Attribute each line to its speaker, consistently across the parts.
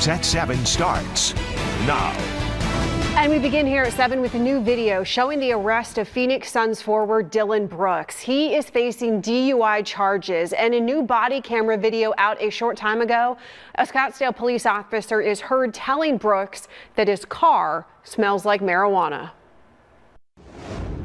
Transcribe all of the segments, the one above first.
Speaker 1: News at 7 starts now.
Speaker 2: And we begin here at 7 with a new video showing the arrest of Phoenix Suns forward Dillon Brooks. He is facing DUI charges, and a new body camera video out a short time ago, a Scottsdale police officer is heard telling Brooks that his car smells like marijuana.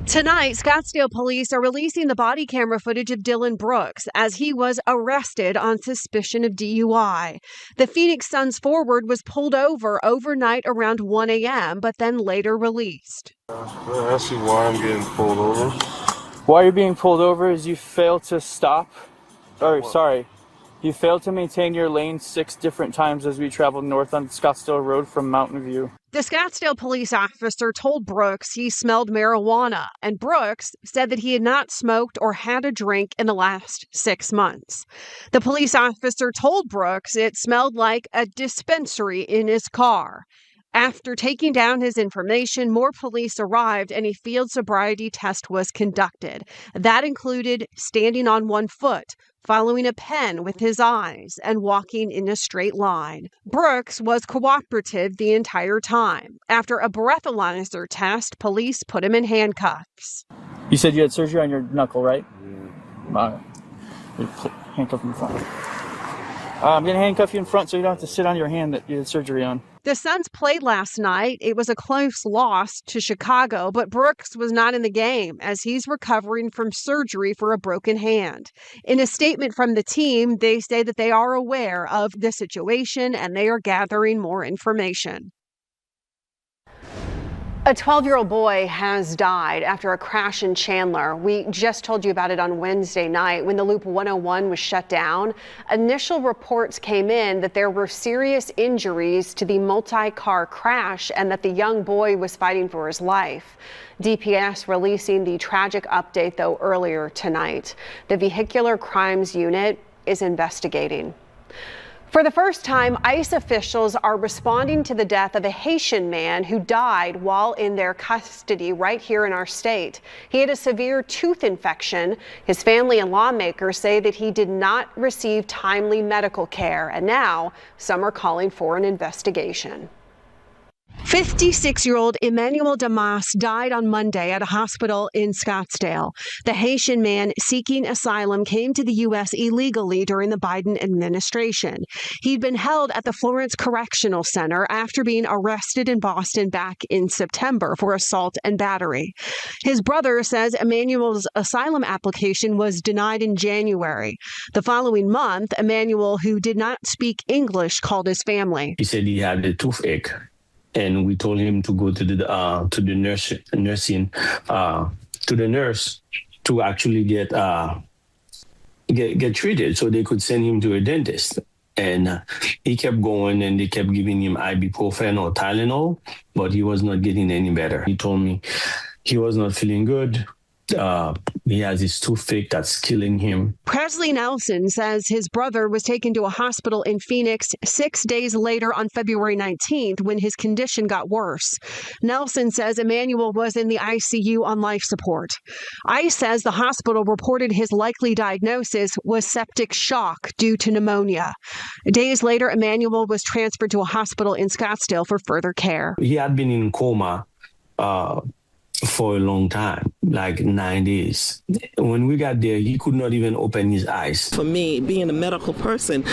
Speaker 2: Tonight, Scottsdale police are releasing the body camera footage of Dillon Brooks as he was arrested on suspicion of DUI. The Phoenix Suns forward was pulled over overnight around 1 a.m., but then later released.
Speaker 3: I see why I'm getting pulled over.
Speaker 4: Why you're being pulled over is you failed to stop. You failed to maintain your lane 6 different times as we traveled north on Scottsdale Road from Mountain View.
Speaker 2: The Scottsdale police officer told Brooks he smelled marijuana, and Brooks said that he had not smoked or had a drink in the last 6 months. The police officer told Brooks it smelled like a dispensary in his car. After taking down his information, more police arrived and a field sobriety test was conducted. That included standing on one foot, following a pen with his eyes, and walking in a straight line. Brooks was cooperative the entire time. After a breathalyzer test, police put him in handcuffs.
Speaker 4: You said you had surgery on your knuckle, right? Handcuff in front. I'm going to handcuff you in front so you don't have to sit on your hand that you had surgery on.
Speaker 2: The Suns played last night. It was a close loss to Chicago, but Brooks was not in the game as he's recovering from surgery for a broken hand. In a statement from the team, they say that they are aware of the situation and they are gathering more information. A 12-year-old boy has died after a crash in Chandler. We just told you about it on Wednesday night when the Loop 101 was shut down. Initial reports came in that there were serious injuries to the multi-car crash and that the young boy was fighting for his life. DPS releasing the tragic update, though, earlier tonight. The Vehicular Crimes Unit is investigating. For the first time, ICE officials are responding to the death of a Haitian man who died while in their custody right here in our state. He had a severe tooth infection. His family and lawmakers say that he did not receive timely medical care, and now some are calling for an investigation. 56-year-old Emmanuel Damas died on Monday at a hospital in Scottsdale. The Haitian man seeking asylum came to the U.S. illegally during the Biden administration. He'd been held at the Florence Correctional Center after being arrested in Boston back in September for assault and battery. His brother says Emmanuel's asylum application was denied in January. The following month, Emmanuel, who did not speak English, called his family.
Speaker 5: He said he had a toothache. And we told him to go to the nurse to actually get treated, so they could send him to a dentist. And he kept going, and they kept giving him ibuprofen or Tylenol, but he was not getting any better. He told me he was not feeling good. He has his toothache that's killing him.
Speaker 2: Presley Nelson says his brother was taken to a hospital in Phoenix 6 days later on February 19th when his condition got worse. Nelson says Emmanuel was in the ICU on life support. ICE says the hospital reported his likely diagnosis was septic shock due to pneumonia. Days later, Emmanuel was transferred to a hospital in Scottsdale for further care.
Speaker 5: He had been in coma for a long time, like 9 days. When we got there, he could not even open his eyes.
Speaker 6: For me, being a medical person,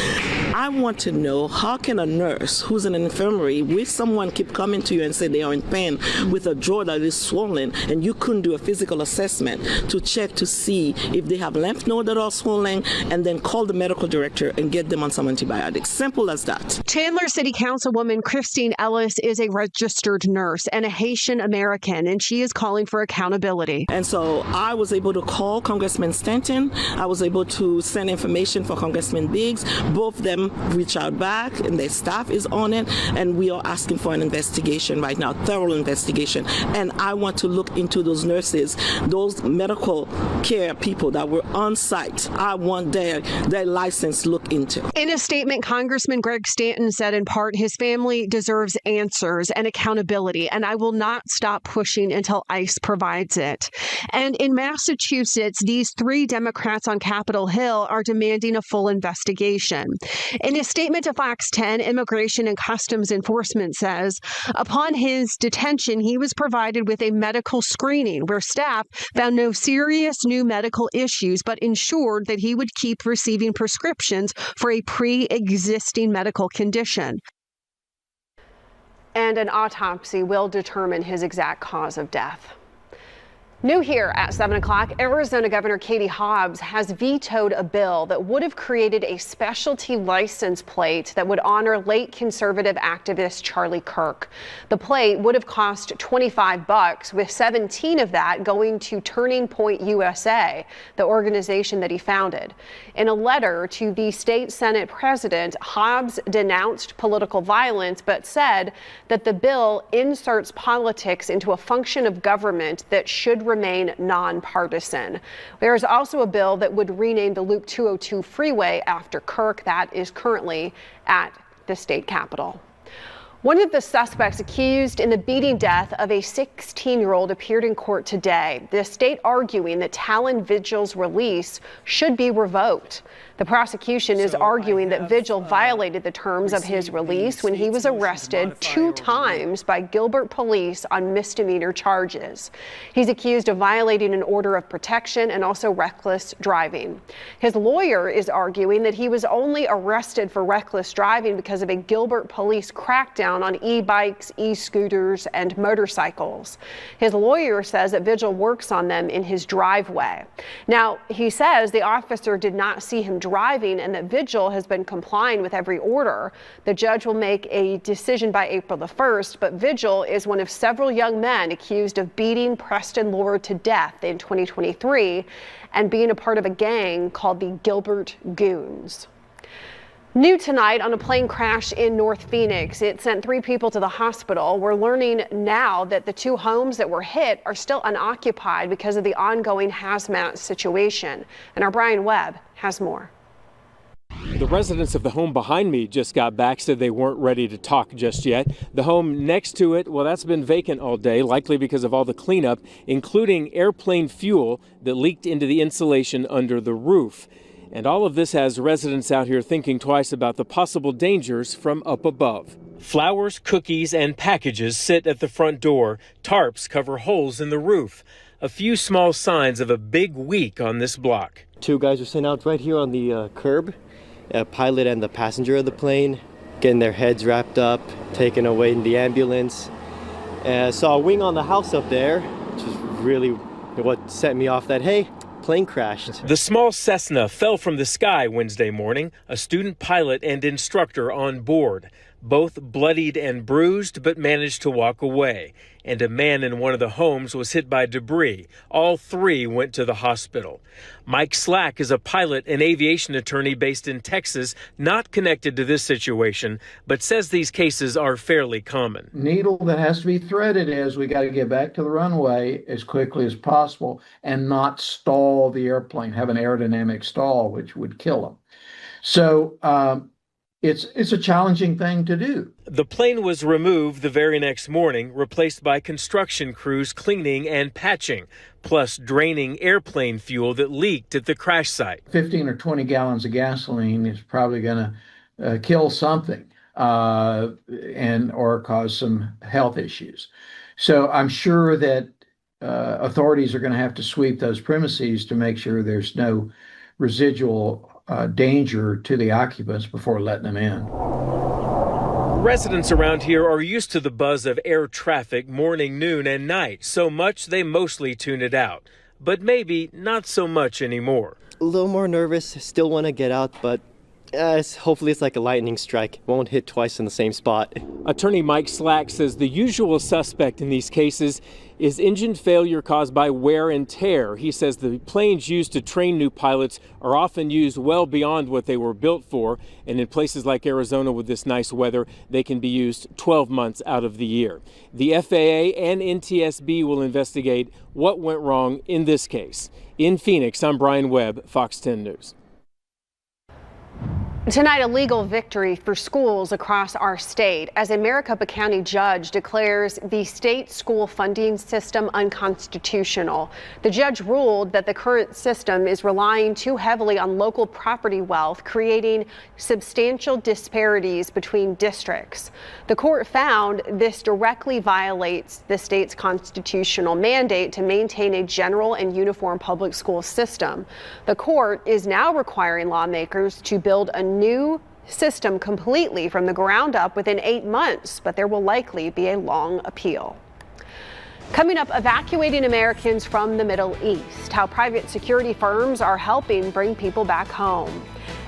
Speaker 6: I want to know, how can a nurse who's in an infirmary with someone keep coming to you and say they are in pain with a jaw that is swollen, and you couldn't do a physical assessment to check to see if they have lymph nodes that are swollen, and then call the medical director and get them on some antibiotics. Simple as that.
Speaker 2: Chandler City Councilwoman Christine Ellis is a registered nurse and a Haitian American, and she is calling for accountability.
Speaker 6: And so I was able to call Congressman Stanton. I was able to send information for Congressman Biggs. Both of them reach out back, and their staff is on it. And we are asking for an investigation right now, thorough investigation. And I want to look into those nurses, those medical care people that were on site. I want their license looked into.
Speaker 2: In a statement, Congressman Greg Stanton said in part his family deserves answers and accountability, and I will not stop pushing until ICE provides it. And in Massachusetts, these 3 Democrats on Capitol Hill are demanding a full investigation. In a statement to Fox 10, Immigration and Customs Enforcement says upon his detention, he was provided with a medical screening where staff found no serious new medical issues, but ensured that he would keep receiving prescriptions for a pre-existing medical condition. And an autopsy will determine his exact cause of death. New here at 7 o'clock, Arizona Governor Katie Hobbs has vetoed a bill that would have created a specialty license plate that would honor late conservative activist Charlie Kirk. The plate would have cost $25, with 17 of that going to Turning Point USA, the organization that he founded. In a letter to the state Senate president, Hobbs denounced political violence, but said that the bill inserts politics into a function of government that should remain nonpartisan. There is also a bill that would rename the Loop 202 freeway after Kirk. That is currently at the state capitol. One of the suspects accused in the beating death of a 16-year-old appeared in court today. The state arguing that Talon Vigil's release should be revoked. The prosecution is arguing that Vigil violated the terms of his release when he was arrested 2 times by Gilbert police on misdemeanor charges. He's accused of violating an order of protection and also reckless driving. His lawyer is arguing that he was only arrested for reckless driving because of a Gilbert police crackdown on e-bikes, e-scooters, and motorcycles. His lawyer says that Vigil works on them in his driveway. Now, he says the officer did not see him driving and that Vigil has been complying with every order. The judge will make a decision by April the 1st, but Vigil is one of several young men accused of beating Preston Lord to death in 2023 and being a part of a gang called the Gilbert Goons. New tonight on a plane crash in North Phoenix. It sent 3 people to the hospital. We're learning now that the 2 homes that were hit are still unoccupied because of the ongoing hazmat situation. And our Brian Webb has more.
Speaker 7: The residents of the home behind me just got back, said they weren't ready to talk just yet. The home next to it, well, that's been vacant all day, likely because of all the cleanup, including airplane fuel that leaked into the insulation under the roof. And all of this has residents out here thinking twice about the possible dangers from up above. Flowers, cookies, and packages sit at the front door. Tarps cover holes in the roof. A few small signs of a big week on this block.
Speaker 8: 2 guys were sent out right here on the curb, a pilot and the passenger of the plane, getting their heads wrapped up, taken away in the ambulance. I saw a wing on the house up there, which is really what set me off that, hey, plane crashed.
Speaker 7: The small Cessna fell from the sky Wednesday morning, a student pilot and instructor on board. Both bloodied and bruised, but managed to walk away. And a man in one of the homes was hit by debris. All 3 went to the hospital. Mike Slack is a pilot and aviation attorney based in Texas, not connected to this situation, but says these cases are fairly common.
Speaker 9: Needle that has to be threaded is we got to get back to the runway as quickly as possible and not stall the airplane, have an aerodynamic stall, which would kill them. So it's a challenging thing to do.
Speaker 7: The plane was removed the very next morning, replaced by construction crews cleaning and patching, plus draining airplane fuel that leaked at the crash site.
Speaker 9: 15 or 20 gallons of gasoline is probably going to kill something or cause some health issues. So I'm sure that authorities are going to have to sweep those premises to make sure there's no residual danger to the occupants before letting them in.
Speaker 7: Residents around here are used to the buzz of air traffic morning, noon, and night, so much they mostly tune it out. But maybe not so much anymore.
Speaker 8: A little more nervous, still want to get out, but hopefully it's like a lightning strike. It won't hit twice in the same spot.
Speaker 7: Attorney Mike Slack says the usual suspect in these cases is engine failure caused by wear and tear. He says the planes used to train new pilots are often used well beyond what they were built for, and in places like Arizona with this nice weather, they can be used 12 months out of the year. The FAA and NTSB will investigate what went wrong in this case. In Phoenix, I'm Brian Webb, Fox 10 News.
Speaker 2: Tonight, a legal victory for schools across our state as a Maricopa County judge declares the state school funding system unconstitutional. The judge ruled that the current system is relying too heavily on local property wealth, creating substantial disparities between districts. The court found this directly violates the state's constitutional mandate to maintain a general and uniform public school system. The court is now requiring lawmakers to build a new system completely from the ground up within 8 months, but there will likely be a long appeal. Coming up, evacuating Americans from the Middle East, how private security firms are helping bring people back home.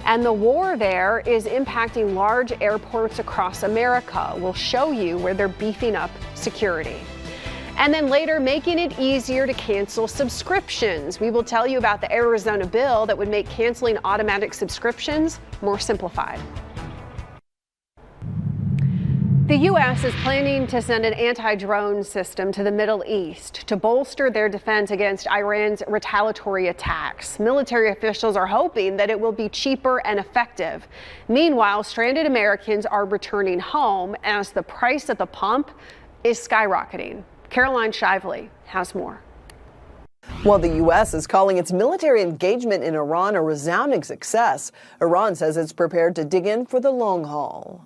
Speaker 2: And the war there is impacting large airports across America. We'll show you where they're beefing up security. And then later, making it easier to cancel subscriptions. We will tell you about the Arizona bill that would make canceling automatic subscriptions more simplified. The U.S. is planning to send an anti-drone system to the Middle East to bolster their defense against Iran's retaliatory attacks. Military officials are hoping that it will be cheaper and effective. Meanwhile, stranded Americans are returning home as the price at the pump is skyrocketing. Caroline Shively has more.
Speaker 10: While the U.S. is calling its military engagement in Iran a resounding success, Iran says it's prepared to dig in for the long haul.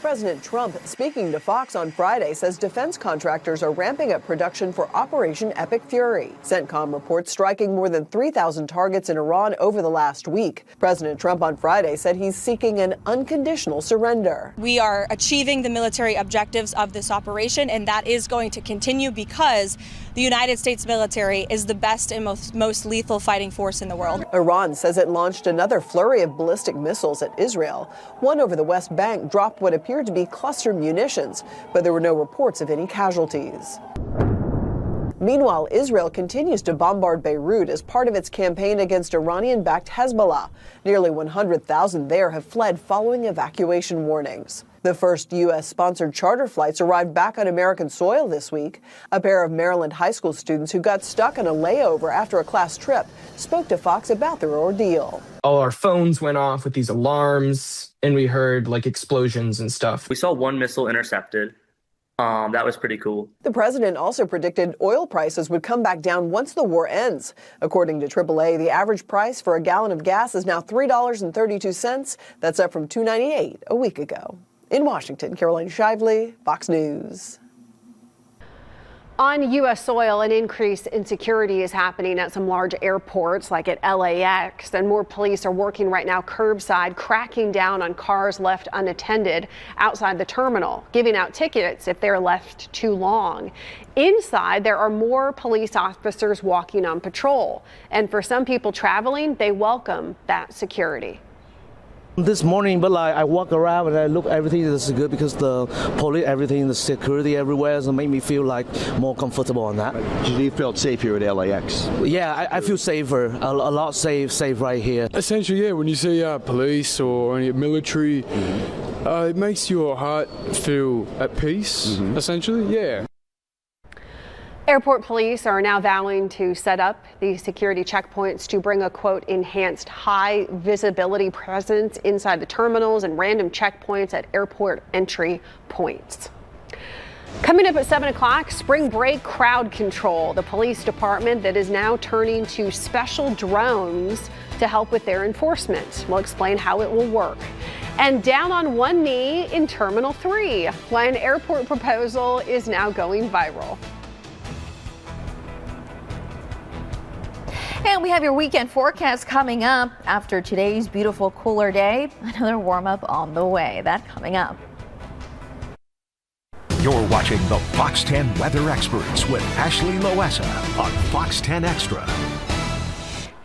Speaker 10: President Trump, speaking to Fox on Friday, says defense contractors are ramping up production for Operation Epic Fury. CENTCOM reports striking more than 3,000 targets in Iran over the last week. President Trump on Friday said he's seeking an unconditional surrender.
Speaker 11: We are achieving the military objectives of this operation, and that is going to continue because the United States military is the best and most lethal fighting force in the world.
Speaker 10: Iran says it launched another flurry of ballistic missiles at Israel. One over the West Bank dropped what appeared to be cluster munitions, but there were no reports of any casualties. Meanwhile, Israel continues to bombard Beirut as part of its campaign against Iranian-backed Hezbollah. Nearly 100,000 there have fled following evacuation warnings. The first U.S.-sponsored charter flights arrived back on American soil this week. A pair of Maryland high school students who got stuck on a layover after a class trip spoke to Fox about their ordeal.
Speaker 12: All our phones went off with these alarms, and we heard like explosions and stuff.
Speaker 13: We saw one missile intercepted. That was pretty cool.
Speaker 10: The president also predicted oil prices would come back down once the war ends. According to AAA, the average price for a gallon of gas is now $3.32. That's up from $2.98 a week ago. In Washington, Caroline Shively, Fox News.
Speaker 2: On U.S. soil, an increase in security is happening at some large airports like at LAX, and more police are working right now curbside, cracking down on cars left unattended outside the terminal, giving out tickets if they're left too long. Inside, there are more police officers walking on patrol, and for some people traveling, they welcome that security.
Speaker 14: This morning, but I walk around and I look, everything is good because the police, everything, the security everywhere, so make me feel like more comfortable on that.
Speaker 15: Do you feel safe here at LAX?
Speaker 14: Yeah, I feel safer, a lot safe right here.
Speaker 16: Essentially, yeah, when you see police or any military, it makes your heart feel at peace, essentially, yeah.
Speaker 2: Airport police are now vowing to set up these security checkpoints to bring a, quote, enhanced high visibility presence inside the terminals and random checkpoints at airport entry points. Coming up at 7 o'clock, spring break crowd control. The police department that is now turning to special drones to help with their enforcement. We'll explain how it will work. And down on one knee in Terminal 3, why an airport proposal is now going viral.
Speaker 17: And we have your weekend forecast coming up after today's beautiful cooler day. Another warm up on the way. That coming up.
Speaker 1: You're watching the Fox 10 Weather Experts with Ashley Loessa on Fox 10 Extra.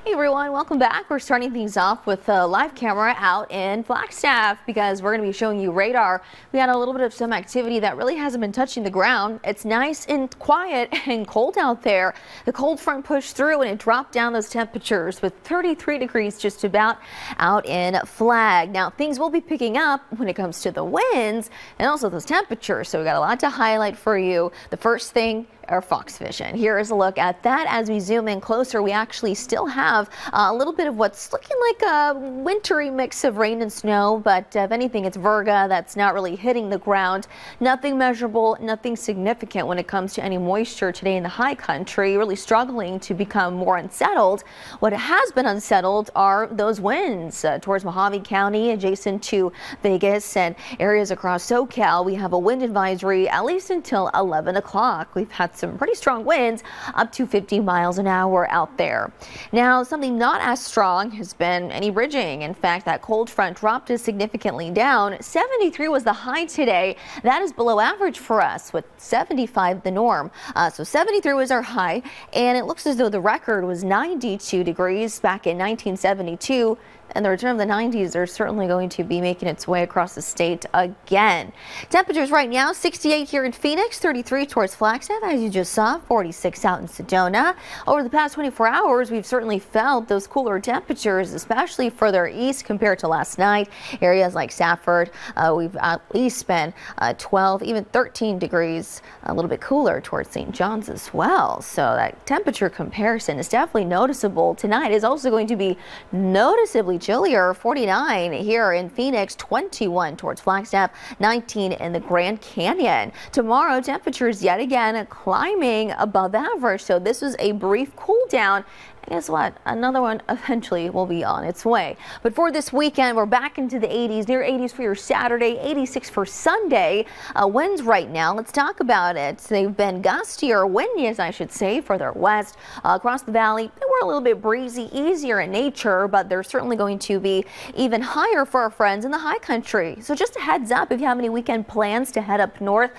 Speaker 17: Hey everyone, welcome back. We're starting things off with a live camera out in Flagstaff because we're going to be showing you radar. We had a little bit of some activity that really hasn't been touching the ground. It's nice and quiet and cold out there. The cold front pushed through and it dropped down those temperatures with 33 degrees just about out in Flag. Now things will be picking up when it comes to the winds and also those temperatures. So we got a lot to highlight for you. The first thing, our Fox Vision. Here is a look at that. As we zoom in closer, we actually still have a little bit of what's looking like a wintry mix of rain and snow, but if anything, it's virga that's not really hitting the ground. Nothing measurable, nothing significant when it comes to any moisture today in the high country, really struggling to become more unsettled. What has been unsettled are those winds towards Mojave County, adjacent to Vegas and areas across SoCal. We have a wind advisory at least until 11 o'clock. We've had some pretty strong winds up to 50 miles an hour out there. Now, something not as strong has been any ridging. In fact, that cold front dropped us significantly down. 73 was the high today. That is below average for us, with 75 the norm. So 73 was our high, and it looks as though the record was 92 degrees back in 1972. And the return of the 90s are certainly going to be making its way across the state again. Temperatures right now, 68 here in Phoenix, 33 towards Flagstaff, as you just saw, 46 out in Sedona. Over the past 24 hours, we've certainly felt those cooler temperatures, especially further east compared to last night. Areas like Safford, we've at least been 12, even 13 degrees, a little bit cooler towards St. John's as well. So that temperature comparison is definitely noticeable. Tonight is also going to be noticeably chillier, 49 here in Phoenix, 21 towards Flagstaff, 19 in the Grand Canyon. Tomorrow, temperatures yet again climbing above average. So this was a brief cool down. Guess what? Another one eventually will be on its way. But for this weekend, we're back into the 80s, near 80s for your Saturday, 86 for Sunday. Winds right now, let's talk about it. They've been gustier, windy, as I should say, further west. Across the valley, they were a little bit breezy, easier in nature, but they're certainly going to be even higher for our friends in the high country. So just a heads up, if you have any weekend plans to head up north,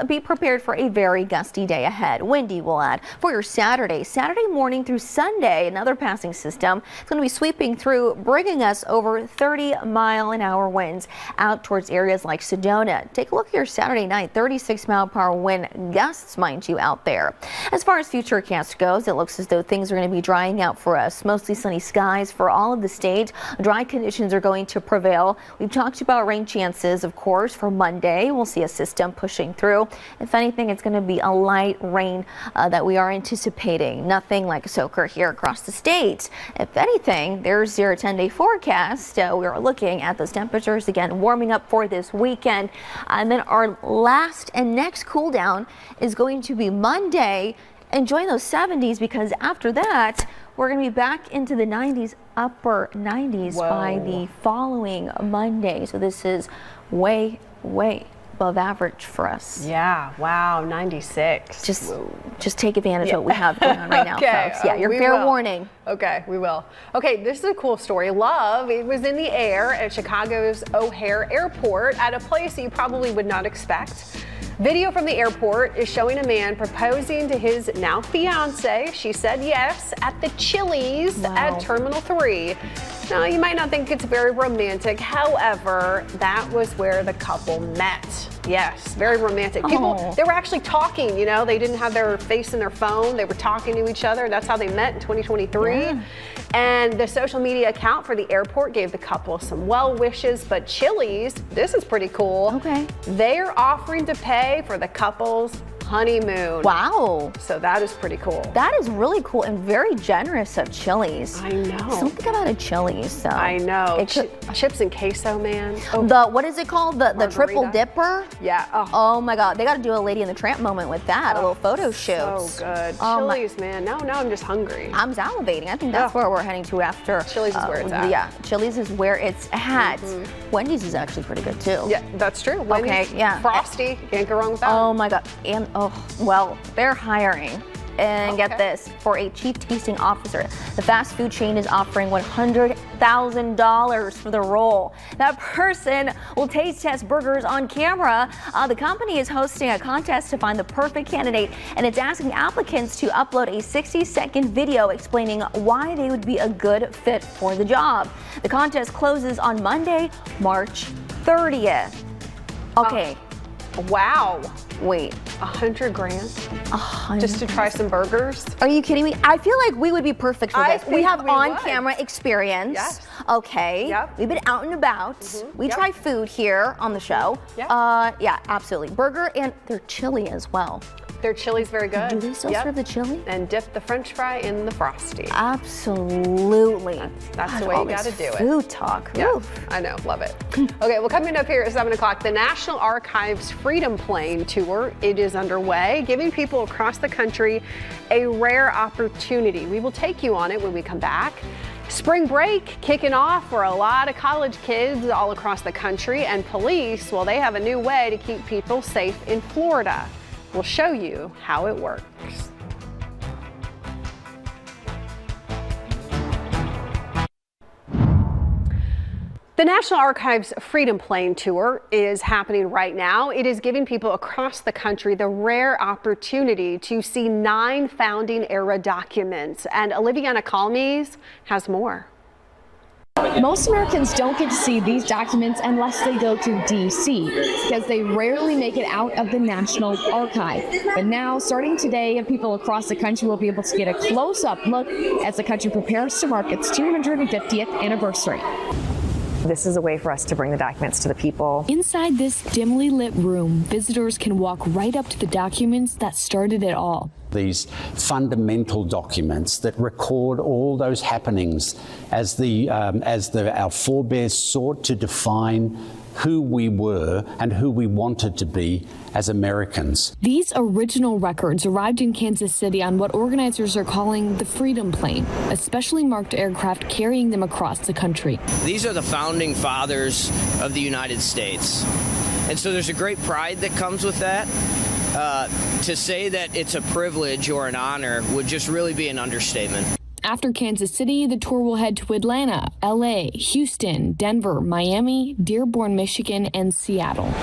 Speaker 17: be prepared for a very gusty day ahead. Windy, we'll add. For your Saturday morning through Sunday, another passing system. It's going to be sweeping through, bringing us over 30-mile-an-hour winds out towards areas like Sedona. Take a look at your Saturday night, 36-mile-per-hour wind gusts, mind you, out there. As far as futurecast goes, it looks as though things are going to be drying out for us. Mostly sunny skies for all of the state. Dry conditions are going to prevail. We've talked about rain chances, of course, for Monday. We'll see a system pushing through. If anything, it's going to be a light rain that we are anticipating. Nothing like a soaker here across the state. If anything, there's your 10-day forecast. We're looking at those temperatures again warming up for this weekend. And then our last and next cool down is going to be Monday. Enjoying those 70s, because after that, we're going to be back into the 90s, upper 90s by the following Monday. So this is way above average for us.
Speaker 2: Yeah, wow, 96.
Speaker 17: Just take advantage of what we have going on right now, folks. Yeah, your fair warning.
Speaker 2: Okay, we will. Okay, this is a cool story. Love, it was in the air at Chicago's O'Hare Airport at a place you probably would not expect. Video from the airport is showing a man proposing to his now fiance. She said yes at the Chili's at Terminal 3. Now, you might not think it's very romantic. However, that was where the couple met. Yes, very romantic. People, they were actually talking, you know, they didn't have their face in their phone. They were talking to each other. That's how they met in 2023. Yeah. And the social media account for the airport gave the couple some well wishes, but Chili's, this is pretty cool.
Speaker 17: Okay.
Speaker 2: They're offering to pay for the couple's honeymoon.
Speaker 17: Wow.
Speaker 2: So that is pretty cool.
Speaker 17: That is really cool and very generous of Chili's.
Speaker 2: I know.
Speaker 17: Something about a Chili's, though.
Speaker 2: I know. Chips and queso, man.
Speaker 17: Oh. What is it called? The triple dipper?
Speaker 2: Yeah.
Speaker 17: Oh my God. They got to do a Lady and the Tramp moment with that. A little photo shoot.
Speaker 2: So good. Chili's, man. Now I'm just hungry.
Speaker 17: I'm salivating. I think that's where we're heading to after.
Speaker 2: Chili's is where it's at.
Speaker 17: Yeah. Chili's is where it's at. Wendy's is actually pretty good too.
Speaker 2: Yeah, that's true. Wendy's,
Speaker 17: okay. Yeah.
Speaker 2: Frosty. Can't go wrong with that.
Speaker 17: Oh my God. And well, they're hiring. And get this, for a chief tasting officer, the fast food chain is offering $100,000 for the role. That person will taste test burgers on camera. The company is hosting a contest to find the perfect candidate, and it's asking applicants to upload a 60-second video explaining why they would be a good fit for the job. The contest closes on Monday, March 30th. Okay.
Speaker 2: Wow.
Speaker 17: Wait.
Speaker 2: 100 grand? Just to try some burgers?
Speaker 17: Are you kidding me? I feel like we would be perfect for this. We have on-camera experience.
Speaker 2: Yes.
Speaker 17: Okay.
Speaker 2: Yep.
Speaker 17: We've been out and about. We try food here on the show. Yeah, absolutely. Burger, and their chili as well.
Speaker 2: Their chili's very good.
Speaker 17: Do they still serve the chili?
Speaker 2: And dip the French fry in the Frosty.
Speaker 17: Absolutely.
Speaker 2: That's the way you got to do it.
Speaker 17: Food talk.
Speaker 2: Yeah,
Speaker 17: Oof.
Speaker 2: I know, love it. Okay, well, coming up here at 7 o'clock, the National Archives Freedom Plane Tour. It is underway, giving people across the country a rare opportunity. We will take you on it when we come back. Spring break kicking off for a lot of college kids all across the country, and police, well, they have a new way to keep people safe in Florida. We'll show you how it works. The National Archives Freedom Plane Tour is happening right now. It is giving people across the country the rare opportunity to see 9 founding era documents. And Oliviana Calmes has more.
Speaker 18: Most Americans don't get to see these documents unless they go to D.C. because they rarely make it out of the National Archive. But now, starting today, people across the country will be able to get a close-up look as the country prepares to mark its 250th anniversary.
Speaker 19: This is a way for us to bring the documents to the people.
Speaker 18: Inside this dimly lit room, visitors can walk right up to the documents that started it all.
Speaker 20: These fundamental documents that record all those happenings as our forebears sought to define who we were and who we wanted to be as Americans.
Speaker 18: These original records arrived in Kansas City on what organizers are calling the Freedom Plane, a specially marked aircraft carrying them across the country.
Speaker 21: These are the founding fathers of the United States. And so there's a great pride that comes with that. To say that it's a privilege or an honor would just really be an understatement.
Speaker 18: After Kansas City, the tour will head to Atlanta, LA, Houston, Denver, Miami, Dearborn, Michigan, and Seattle.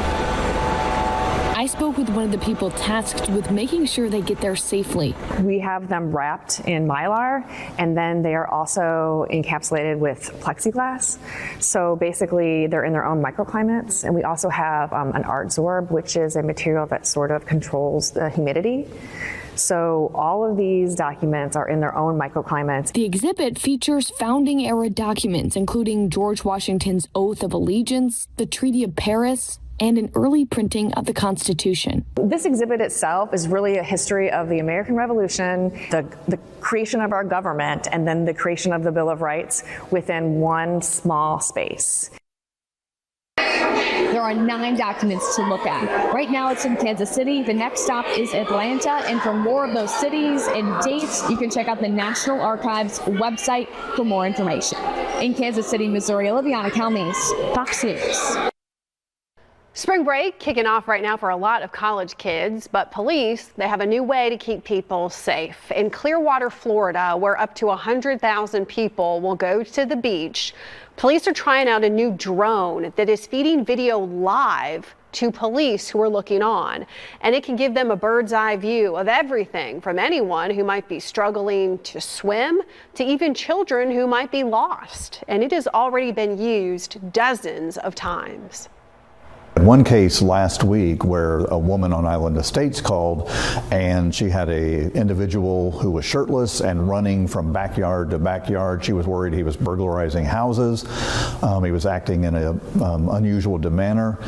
Speaker 18: I spoke with one of the people tasked with making sure they get there safely.
Speaker 19: We have them wrapped in Mylar, and then they are also encapsulated with plexiglass. So basically, they're in their own microclimates. And we also have an art zorb, which is a material that sort of controls the humidity. So all of these documents are in their own microclimates.
Speaker 18: The exhibit features founding era documents, including George Washington's Oath of Allegiance, the Treaty of Paris, and an early printing of the Constitution.
Speaker 19: This exhibit itself is really a history of the American Revolution, the creation of our government, and then the creation of the Bill of Rights within one small space.
Speaker 18: There are 9 documents to look at. Right now it's in Kansas City. The next stop is Atlanta. And for more of those cities and dates, you can check out the National Archives website for more information. In Kansas City, Missouri, Oliviana Calmes, Fox News.
Speaker 2: Spring break kicking off right now for a lot of college kids, but police, they have a new way to keep people safe. In Clearwater, Florida, where up to 100,000 people will go to the beach, police are trying out a new drone that is feeding video live to police who are looking on. And it can give them a bird's eye view of everything from anyone who might be struggling to swim to even children who might be lost. And it has already been used dozens of times.
Speaker 22: One case last week where a woman on Island Estates called and she had a individual who was shirtless and running from backyard to backyard. She was worried he was burglarizing houses. He was acting in an unusual manner.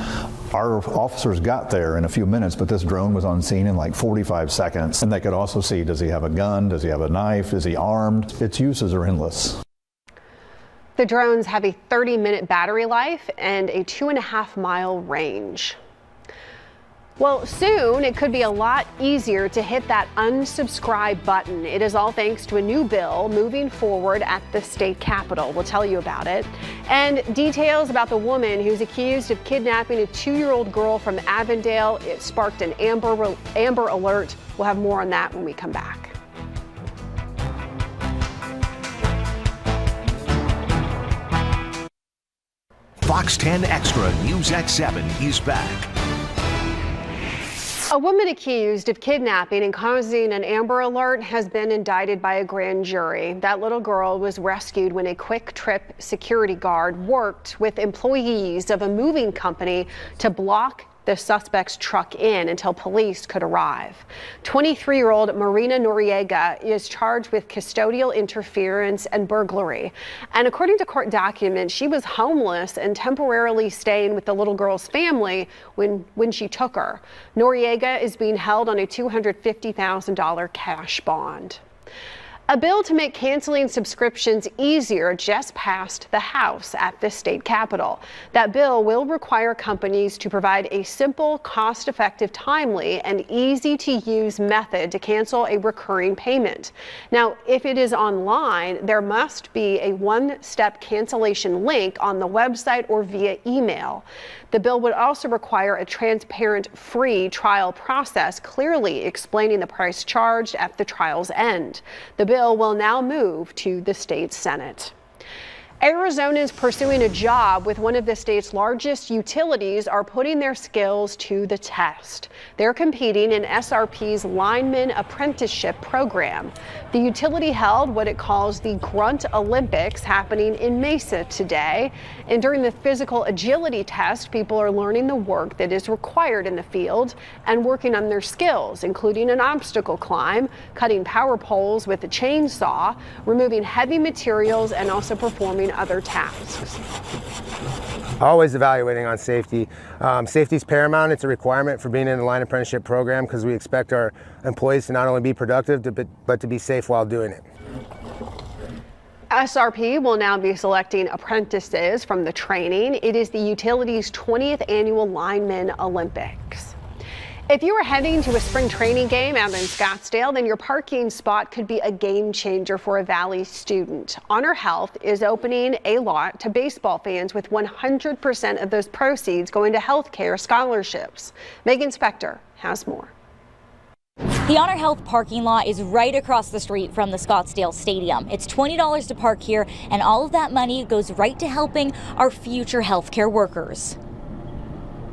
Speaker 22: Our officers got there in a few minutes, but this drone was on scene in like 45 seconds. And they could also see, does he have a gun? Does he have a knife? Is he armed? Its uses are endless.
Speaker 2: The drones have a 30-minute battery life and a 2.5-mile range. Well, soon it could be a lot easier to hit that unsubscribe button. It is all thanks to a new bill moving forward at the state capitol. We'll tell you about it. And details about the woman who's accused of kidnapping a 2-year-old girl from Avondale. It sparked an Amber Alert. We'll have more on that when we come back.
Speaker 1: Fox 10 Extra News at 7 is back.
Speaker 2: A woman accused of kidnapping and causing an Amber Alert has been indicted by a grand jury. That little girl was rescued when a Quick Trip security guard worked with employees of a moving company to block the suspect's truck in until police could arrive. 23-year-old Marina Noriega is charged with custodial interference and burglary. And according to court documents, she was homeless and temporarily staying with the little girl's family when she took her. Noriega is being held on a $250,000 cash bond. A bill to make canceling subscriptions easier just passed the House at the state capitol. That bill will require companies to provide a simple, cost-effective, timely, and easy-to-use method to cancel a recurring payment. Now, if it is online, there must be a one-step cancellation link on the website or via email. The bill would also require a transparent, free trial process, clearly explaining the price charged at the trial's end. The bill will now move to the state Senate. Arizonans pursuing a job with one of the state's largest utilities are putting their skills to the test. They're competing in SRP's Lineman Apprenticeship program. The utility held what it calls the Grunt Olympics, happening in Mesa today. And during the physical agility test, people are learning the work that is required in the field and working on their skills, including an obstacle climb, cutting power poles with a chainsaw, removing heavy materials, and also performing other tasks.
Speaker 3: Always evaluating on safety. Safety is paramount. It's a requirement for being in the line apprenticeship program because we expect our employees to not only be productive, but to be safe while doing it.
Speaker 2: SRP will now be selecting apprentices from the training. It is the utility's 20th annual Lineman Olympics. If you are heading to a spring training game out in Scottsdale, then your parking spot could be a game changer for a Valley student. Honor Health is opening a lot to baseball fans with 100% of those proceeds going to healthcare scholarships. Megan Spector has more.
Speaker 4: The Honor Health parking lot is right across the street from the Scottsdale Stadium. It's $20 to park here, and all of that money goes right to helping our future healthcare workers.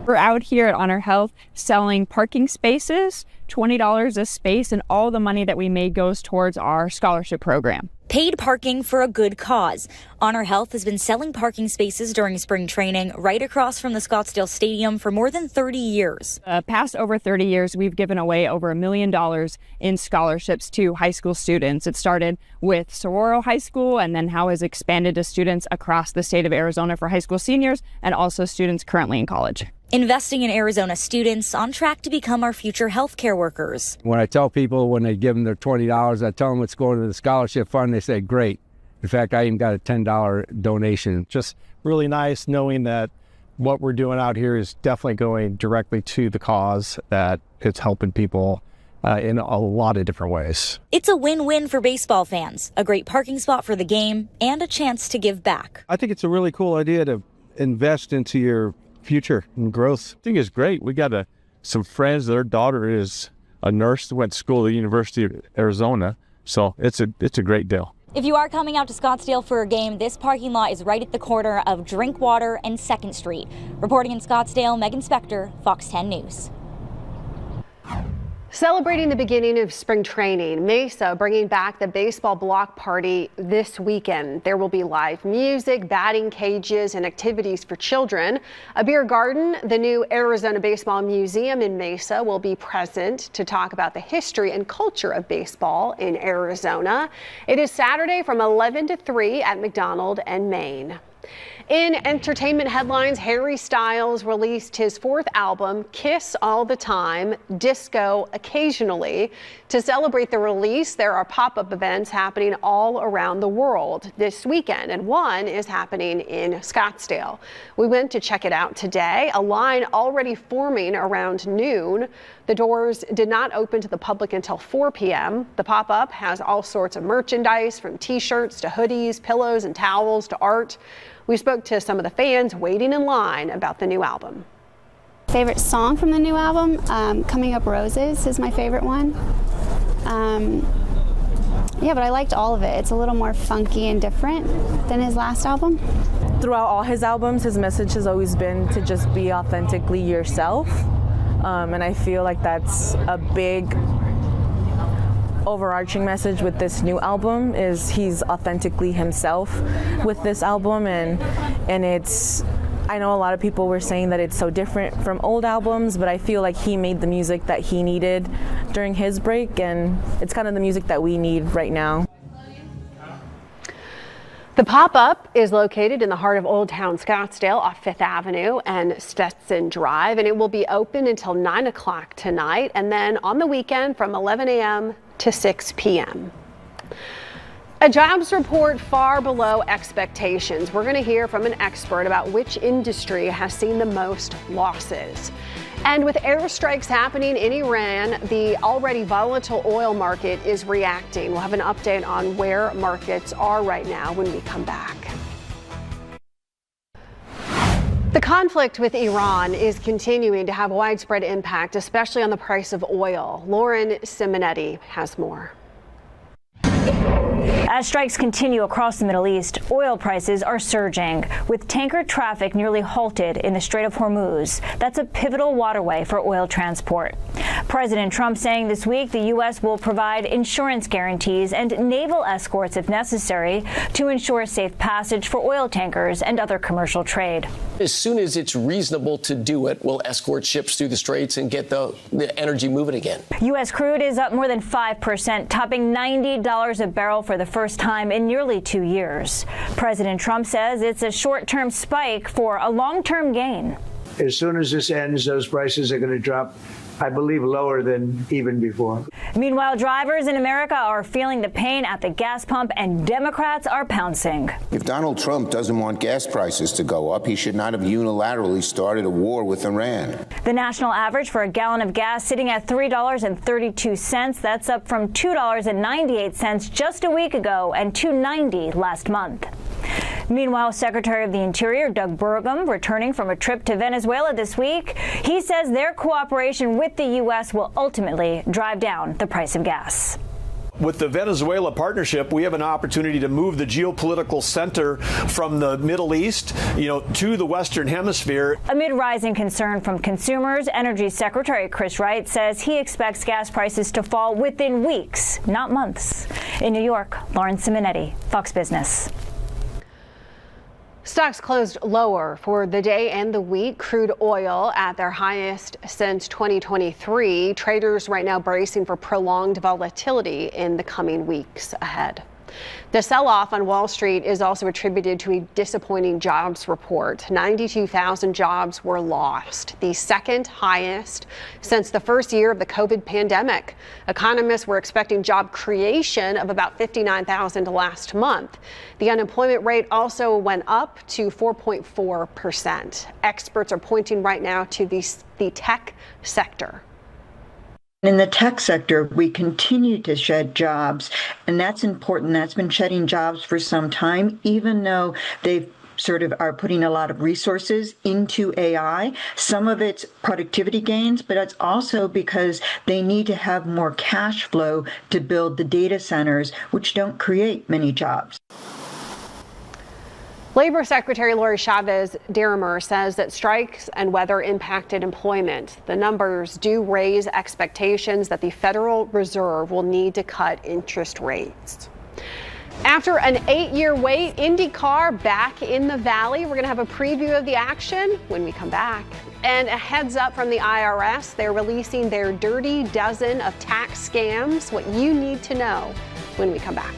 Speaker 23: We're out here at Honor Health selling parking spaces, $20 a space, and all the money that we make goes towards our scholarship program.
Speaker 4: Paid parking for a good cause. Honor Health has been selling parking spaces during spring training right across from the Scottsdale Stadium for more than 30 years.
Speaker 23: Past over 30 years, we've given away over $1 million in scholarships to high school students. It started with Saguaro High School and then how has expanded to students across the state of Arizona for high school seniors and also students currently in college.
Speaker 4: Investing in Arizona students on track to become our future healthcare workers.
Speaker 24: When I tell people when they give them their $20, I tell them it's going to the scholarship fund. They say, great. In fact, I even got a $10 donation.
Speaker 25: Just really nice knowing that what we're doing out here is definitely going directly to the cause, that it's helping people in a lot of different ways.
Speaker 4: It's a win-win for baseball fans, a great parking spot for the game, and a chance to give back.
Speaker 25: I think it's a really cool idea to invest into your future and growth.
Speaker 26: I think it's great. We got some friends. Their daughter is a nurse, went to school at the University of Arizona, so it's a great deal.
Speaker 4: If you are coming out to Scottsdale for a game, this parking lot is right at the corner of Drinkwater and 2nd Street. Reporting in Scottsdale, Megan Spector, Fox 10 News.
Speaker 2: Celebrating the beginning of spring training, Mesa bringing back the baseball block party this weekend. There will be live music, batting cages, and activities for children. A beer garden, the new Arizona Baseball Museum in Mesa will be present to talk about the history and culture of baseball in Arizona. It is Saturday from 11 to 3 at McDonald and Main. In entertainment headlines, Harry Styles released his 4th album, Kiss All the Time, Disco Occasionally. To celebrate the release, there are pop-up events happening all around the world this weekend, and one is happening in Scottsdale. We went to check it out today. A line already forming around noon. The doors did not open to the public until 4 p.m. The pop-up has all sorts of merchandise, from t-shirts to hoodies, pillows and towels to art. We spoke to some of the fans waiting in line about the new album.
Speaker 27: Favorite song from the new album, Coming Up Roses is my favorite one. Yeah, but I liked all of it. It's a little more funky and different than his last album.
Speaker 28: Throughout all his albums, his message has always been to just be authentically yourself. And I feel like that's a big overarching message with this new album, is he's authentically himself with this album, and it's I know a lot of people were saying that it's so different from old albums, but I feel like he made the music that he needed during his break, and it's kind of the music that we need right now.
Speaker 2: The pop-up is located in the heart of Old Town Scottsdale off 5th Avenue and Stetson Drive, and it will be open until 9 o'clock tonight and then on the weekend from 11 a.m. to 6 p.m. A jobs report far below expectations. We're going to hear from an expert about which industry has seen the most losses. And with airstrikes happening in Iran, the already volatile oil market is reacting. We'll have an update on where markets are right now when we come back. The conflict with Iran is continuing to have widespread impact, especially on the price of oil. Lauren Simonetti has more.
Speaker 5: As strikes continue across the Middle East, oil prices are surging, with tanker traffic nearly halted in the Strait of Hormuz. That's a pivotal waterway for oil transport. President Trump saying this week the U.S. will provide insurance guarantees and naval escorts if necessary to ensure safe passage for oil tankers and other commercial trade.
Speaker 6: As soon as it's reasonable to do it, we'll escort ships through the straits and get the energy moving again.
Speaker 5: U.S. crude is up more than 5%, topping $90 a barrel for the first time in nearly 2 years. President Trump says it's a short-term spike for a long-term gain.
Speaker 7: As soon as this ends, those prices are going to drop, I believe, lower than even before.
Speaker 5: Meanwhile, drivers in America are feeling the pain at the gas pump, and Democrats are pouncing.
Speaker 8: If Donald Trump doesn't want gas prices to go up, he should not have unilaterally started a war with Iran.
Speaker 5: The national average for a gallon of gas sitting at $3.32. That's up from $2.98 just a week ago and $2.90 last month. Meanwhile, Secretary of the Interior Doug Burgum, returning from a trip to Venezuela this week, he says their cooperation with the U.S. will ultimately drive down the price of gas.
Speaker 9: With the Venezuela partnership, we have an opportunity to move the geopolitical center from the Middle East, to the Western Hemisphere. Amid rising concern from consumers, Energy Secretary Chris Wright says he expects gas prices to fall within weeks, not months. In New York, Lauren Simonetti, Fox Business.
Speaker 2: Stocks closed lower for the day and the week. Crude oil at their highest since 2023. Traders right now bracing for prolonged volatility in the coming weeks ahead. The sell-off on Wall Street is also attributed to a disappointing jobs report. 92,000 jobs were lost, the second highest since the first year of the COVID pandemic. Economists were expecting job creation of about 59,000 last month. The unemployment rate also went up to 4.4%. Experts are pointing right now to the tech sector.
Speaker 11: In the tech sector, we continue to shed jobs, and that's important. That's been shedding jobs for some time, even though they sort of are putting a lot of resources into AI. Some of it's productivity gains, but it's also because they need to have more cash flow to build the data centers, which don't create many jobs.
Speaker 2: Labor Secretary Lori Chavez-Derimer says that strikes and weather impacted employment. The numbers do raise expectations that the Federal Reserve will need to cut interest rates. After an 8-year wait, IndyCar back in the Valley. We're going to have a preview of the action when we come back. And a heads up from the IRS. They're releasing their dirty dozen of tax scams. What you need to know when we come back.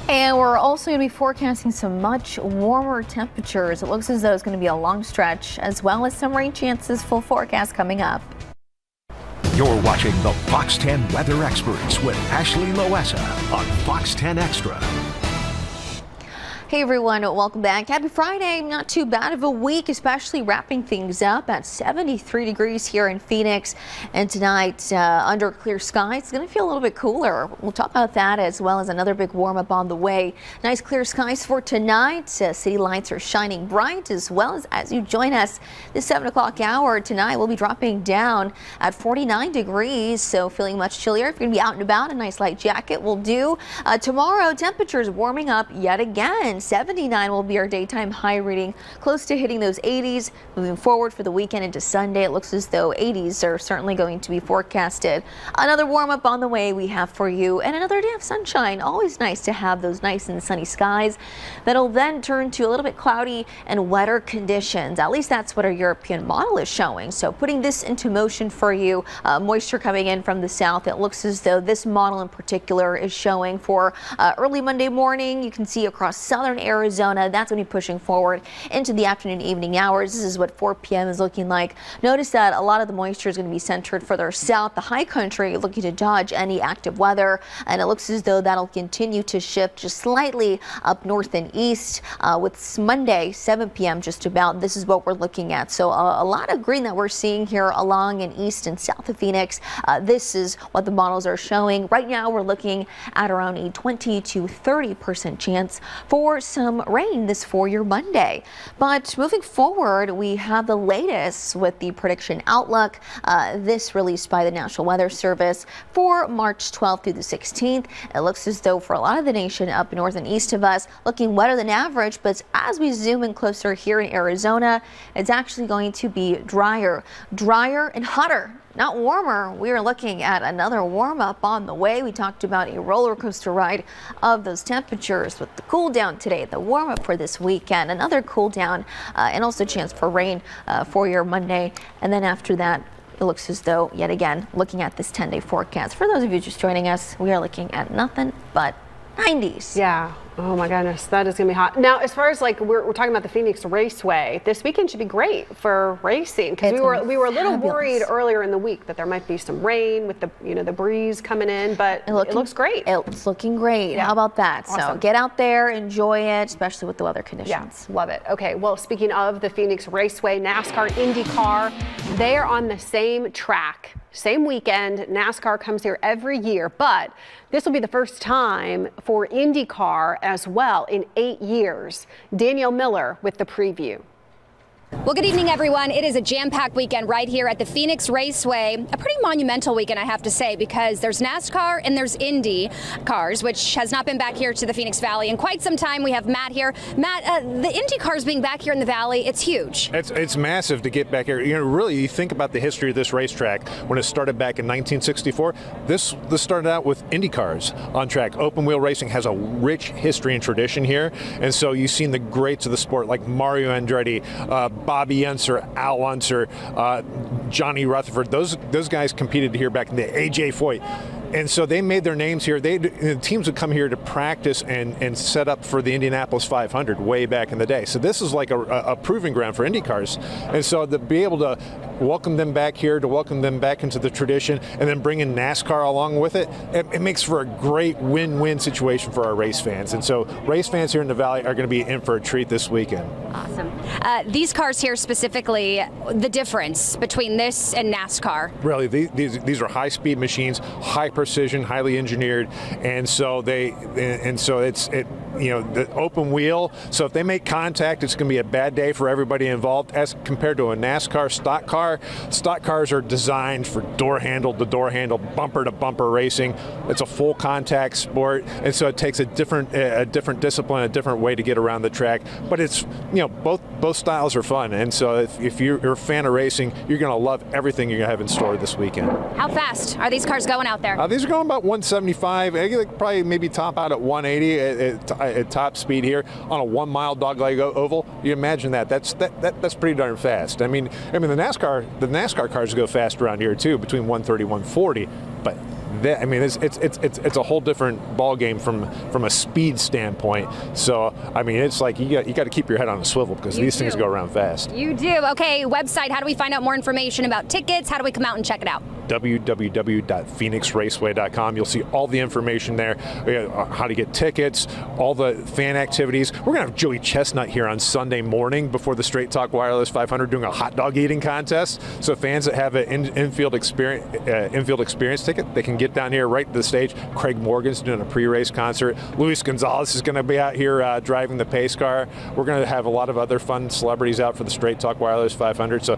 Speaker 17: And we're also going to be forecasting some much warmer temperatures. It looks as though it's going to be a long stretch, as well as some rain chances. Full forecast coming up.
Speaker 1: You're watching the Fox 10 Weather Experts with Ashley Loessa on Fox 10 Extra.
Speaker 17: Hey everyone, welcome back. Happy Friday. Not too bad of a week, especially wrapping things up at 73 degrees here in Phoenix. And tonight, under clear skies, it's going to feel a little bit cooler. We'll talk about that as well as another big warm up on the way. Nice clear skies for tonight. City lights are shining bright, as well as you join us this 7 o'clock hour tonight. We'll be dropping down at 49 degrees, so feeling much chillier. If you're going to be out and about, a nice light jacket will do. Tomorrow, temperatures warming up yet again. weekend. 79 will be our daytime high reading, close to hitting those 80s. Moving forward for the weekend into Sunday, it looks as though 80s are certainly going to be forecasted. Another warm up on the way we have for you, and another day of sunshine. Always nice to have those nice and sunny skies. That'll then turn to a little bit cloudy and wetter conditions. At least that's what our European model is showing. So putting this into motion for you, moisture coming in from the south. It looks as though this model in particular is showing for early Monday morning. You can see across southern Arizona, that's going to be pushing forward into the afternoon, evening hours. This is what 4 p.m. is looking like. Notice that a lot of the moisture is going to be centered further south, the high country, looking to dodge any active weather. And it looks as though that'll continue to shift just slightly up north and east with Monday, 7 p.m. just about. This is what we're looking at. So a lot of green that we're seeing here along and east and south of Phoenix. This is what the models are showing. Right now we're looking at around a 20 to 30% chance for some rain this for your Monday. But moving forward, we have the latest with the prediction outlook. This released by the National Weather Service for March 12th through the 16th. It looks as though for a lot of the nation up north and east of us, looking wetter than average. But as we zoom in closer here in Arizona, it's actually going to be drier and hotter. Not warmer. We are looking at another warm up on the way. We talked about a roller coaster ride of those temperatures with the cool down today, the warm up for this weekend, another cool down and also chance for rain for your Monday. And then after that, it looks as though, yet again, looking at this 10-day forecast. For those of you just joining us, we are looking at nothing but 90s.
Speaker 2: Yeah. Oh my goodness, that is going to be hot. Now, as far as like we're talking about the Phoenix Raceway, this weekend should be great for racing because we were a little worried earlier in the week that there might be some rain with the the breeze coming in, but it looks great.
Speaker 17: It's looking great. Yeah. How about that? Awesome. So get out there, enjoy it, especially with the weather conditions.
Speaker 2: Yeah, love it. Okay, well, speaking of the Phoenix Raceway, NASCAR, IndyCar, they are on the same track. Same weekend. NASCAR comes here every year, but this will be the first time for IndyCar as well in 8 years. Danielle Miller with the preview.
Speaker 10: Well, good evening, everyone. It is a jam-packed weekend right here at the Phoenix Raceway. A pretty monumental weekend, I have to say, because there's NASCAR and there's Indy cars, which has not been back here to the Phoenix Valley in quite some time. We have Matt here. Matt, the Indy cars being back here in the Valley, it's huge.
Speaker 12: It's massive to get back here. Really, you think about the history of this racetrack. When it started back in 1964, this started out with Indy cars on track. Open wheel racing has a rich history and tradition here, and so you've seen the greats of the sport like Mario Andretti, Bobby Unser, Al Unser, Johnny Rutherford. Those guys competed here back in the AJ Foyt. And so they made their names here. The teams would come here to practice and set up for the Indianapolis 500 way back in the day. So this is like a proving ground for Indy cars. And so to be able to welcome them back here, to welcome them back into the tradition, and then bring in NASCAR along with it, it makes for a great win-win situation for our race fans. And so race fans here in the Valley are going to be in for a treat this weekend.
Speaker 10: Awesome. These cars here specifically, the difference between this and NASCAR?
Speaker 12: Really, these are high-speed machines, high precision, highly engineered, and so it's the open wheel. So if they make contact, it's going to be a bad day for everybody involved. As compared to a NASCAR stock car, stock cars are designed for door handle to door handle, bumper to bumper racing. It's a full contact sport, and so it takes a different discipline, a different way to get around the track. But it's both styles are fun, and so if you're a fan of racing, you're going to love everything you're going to have in store this weekend.
Speaker 10: How fast are these cars going out there?
Speaker 12: These are going about 175. Probably maybe top out at 180 at top speed here on a 1 mile dogleg oval. You imagine that? That's pretty darn fast. I mean the NASCAR cars go fast around here too, between 130, 140. But it's a whole different ball game from a speed standpoint. So it's like you got to keep your head on a swivel because these things go around fast.
Speaker 10: You do. Okay, website. How do we find out more information about tickets? How do we come out and check it out?
Speaker 12: www.phoenixraceway.com. You'll see all the information there, how to get tickets, all the fan activities. We're going to have Joey Chestnut here on Sunday morning before the Straight Talk Wireless 500 doing a hot dog eating contest. So fans that have an infield experience ticket, they can get down here right to the stage. Craig Morgan's doing a pre-race concert. Luis Gonzalez is going to be out here driving the pace car. We're going to have a lot of other fun celebrities out for the Straight Talk Wireless 500. So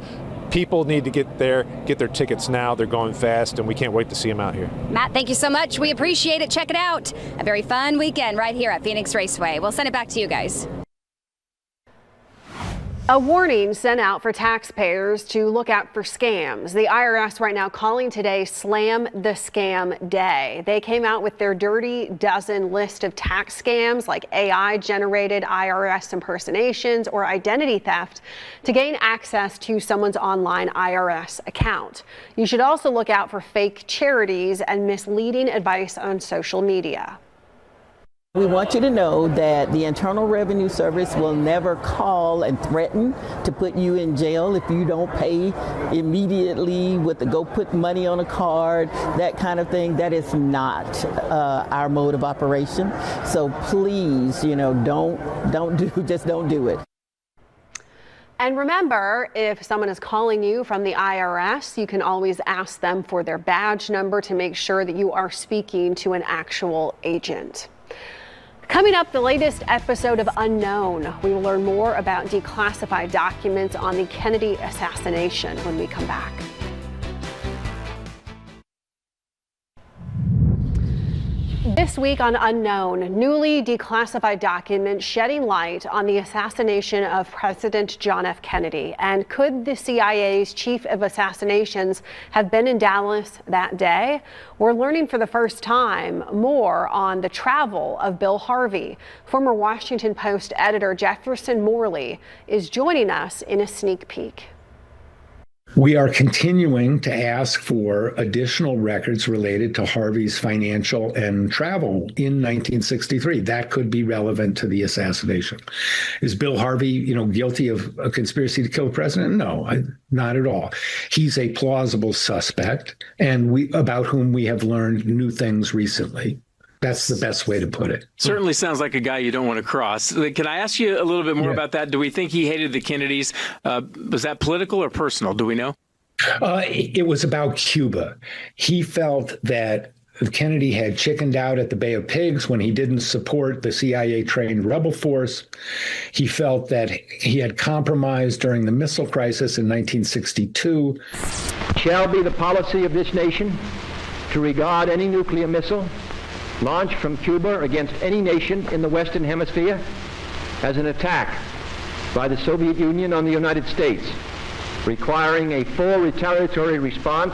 Speaker 12: people need to get there, get their tickets now. They're going fast, and we can't wait to see them out here.
Speaker 10: Matt, thank you so much. We appreciate it. Check it out. A very fun weekend right here at Phoenix Raceway. We'll send it back to you guys.
Speaker 2: A warning sent out for taxpayers to look out for scams. The IRS right now calling today Slam the Scam Day. They came out with their dirty dozen list of tax scams like AI-generated IRS impersonations or identity theft to gain access to someone's online IRS account. You should also look out for fake charities and misleading advice on social media.
Speaker 13: We want you to know that the Internal Revenue Service will never call and threaten to put you in jail if you don't pay immediately with the go put money on a card, that kind of thing. That is not our mode of operation. So please, don't do it.
Speaker 2: And remember, if someone is calling you from the IRS, you can always ask them for their badge number to make sure that you are speaking to an actual agent. Coming up, the latest episode of Unknown. We will learn more about declassified documents on the Kennedy assassination when we come back. This week on Unknown, newly declassified documents shedding light on the assassination of President John F. Kennedy. And could the CIA's chief of assassinations have been in Dallas that day? We're learning for the first time more on the travel of Bill Harvey. Former Washington Post editor Jefferson Morley is joining us in a sneak peek.
Speaker 14: We are continuing to ask for additional records related to Harvey's financial and travel in 1963. That could be relevant to the assassination. Is Bill Harvey, guilty of a conspiracy to kill the president? No, not at all. He's a plausible suspect, and about whom we have learned new things recently. That's the best way to put it.
Speaker 15: Certainly sounds like a guy you don't want to cross. Can I ask you a little bit more about that? Do we think he hated the Kennedys? Was that political or personal? Do we know?
Speaker 14: It was about Cuba. He felt that Kennedy had chickened out at the Bay of Pigs when he didn't support the CIA-trained rebel force. He felt that he had compromised during the missile crisis in 1962.
Speaker 16: Shall be the policy of this nation to regard any nuclear missile launched from Cuba against any nation in the Western Hemisphere as an attack by the Soviet Union on the United States, requiring a full retaliatory response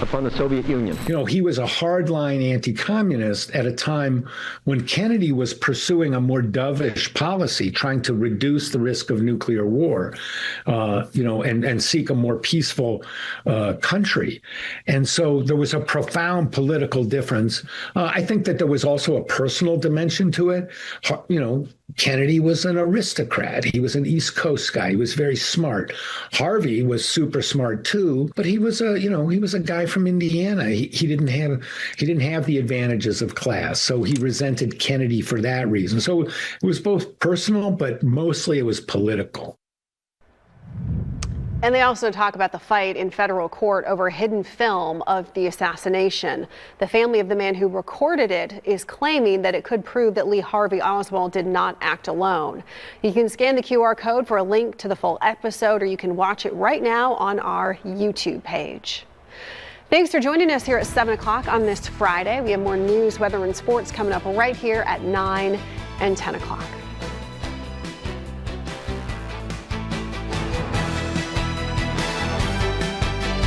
Speaker 16: upon the Soviet Union.
Speaker 14: He was a hardline anti-communist at a time when Kennedy was pursuing a more dovish policy, trying to reduce the risk of nuclear war, and seek a more peaceful country. And so there was a profound political difference. I think that there was also a personal dimension to it. Kennedy was an aristocrat. He was an East Coast guy. He was very smart. Harvey was super smart too, but he was a guy from Indiana. He didn't have the advantages of class. So he resented Kennedy for that reason. So it was both personal, but mostly it was political.
Speaker 2: And they also talk about the fight in federal court over hidden film of the assassination. The family of the man who recorded it is claiming that it could prove that Lee Harvey Oswald did not act alone. You can scan the QR code for a link to the full episode, or you can watch it right now on our YouTube page. Thanks for joining us here at 7 o'clock on this Friday. We have more news, weather, and sports coming up right here at 9 and 10 o'clock.